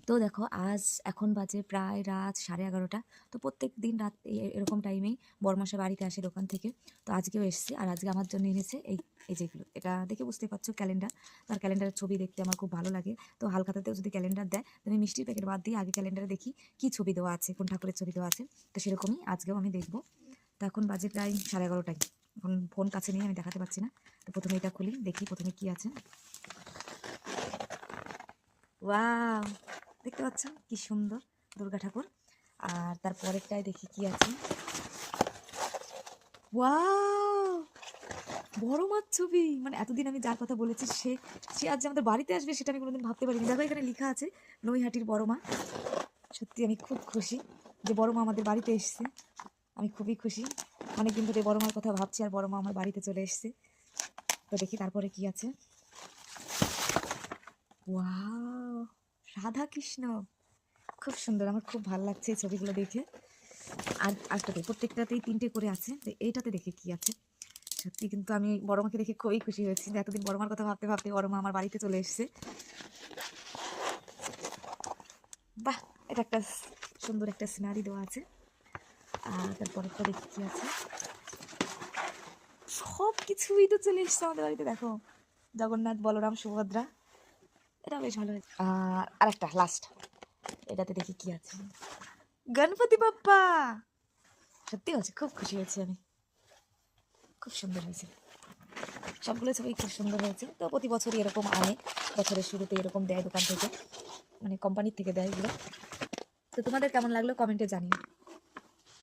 তো দেখো এখন বাজে প্রায় রাত 11:30। তো প্রত্যেক দিন রাত এরকম টাইমেই বড়মশাই বাড়িতে আসে দোকান থেকে। তো আজকেও এসেছে, আর আজকে আমার জন্য এনেছে এই যেগুলো। এটা দেখে বুঝতে পারছো ক্যালেন্ডার। তার ক্যালেন্ডারের ছবি দেখতে আমার খুব ভালো লাগে। তো হালখাতাতেও যদি ক্যালেন্ডার দেয়, তো আমি মিষ্টির প্যাকেট বাদ দিয়ে আগে ক্যালেন্ডারে দেখি কি ছবি দেওয়া আছে, কোন ঠাকুরের ছবি দেওয়া আছে। তো সেরকমই আজকেও আমি দেখবো। তো এখন বাজে প্রায় 11:30টায়। এখন ফোন কাছে নিয়ে আমি দেখাতে পারছি না। তো প্রথমে এটা খুলি, দেখি প্রথমে কি আছে। ওয়াও, দেখতে পাচ্ছ কি সুন্দর দুর্গা ঠাকুর। আর তারপরেরটায় দেখি কি আছে। ওয়াও, বড় মাছ ছবি। মানে এতদিন আমি যার কথা বলেছি সে সে আজ যে আমাদের বাড়িতে আসবে সেটা আমি কোনোদিন ভাবতে পারিনি। দেখো এখানে লেখা আছে নৈহাটির বড় মা। সত্যি আমি খুব খুশি যে বড় মা আমাদের বাড়িতে এসছে। আমি খুবই খুশি, অনেকদিন ধরে বড় মার কথা ভাবছি আর বড় মা আমার বাড়িতে চলে এসছে। তো দেখি তারপরে কি আছে। ওয়াও, রাধা কৃষ্ণ, খুব সুন্দর। আমার খুব ভালো লাগছে এই ছবিগুলো দেখে। আর আরেকটাতে প্রত্যেকটাতেই 3টে করে আছে। তো এইটাতে দেখে কি আছে। সত্যি কিন্তু আমি বড় মাকে দেখে খুবই খুশি হয়েছি যে এতদিন বড় মার কথা ভাবতে ভাবতে বড় মা আমার বাড়িতে চলে এসেছে। বাহ, এটা একটা সুন্দর একটা সিনারি দেওয়া আছে। আর তারপরেরটা দেখি কি আছে। সব কিছুই তো চলে এসছে আমাদের বাড়িতে। দেখো জগন্নাথ, বলরাম, সুভদ্রা। এটা বেশ ভালো হয়েছে। আর একটা লাস্ট, এটাতে দেখি কি আছে। গণপতি বাপ্পা। সত্যি হচ্ছে, খুব খুশি হয়েছি আমি। খুব সুন্দর হয়েছে, সবগুলো ছবি খুব সুন্দর হয়েছে। তো প্রতি বছরই এরকম আনে, বছরের শুরুতে এরকম দেয় দোকান থেকে, মানে কোম্পানির থেকে দেয় এগুলো। তো তোমাদের কেমন লাগলো কমেন্টে জানিও।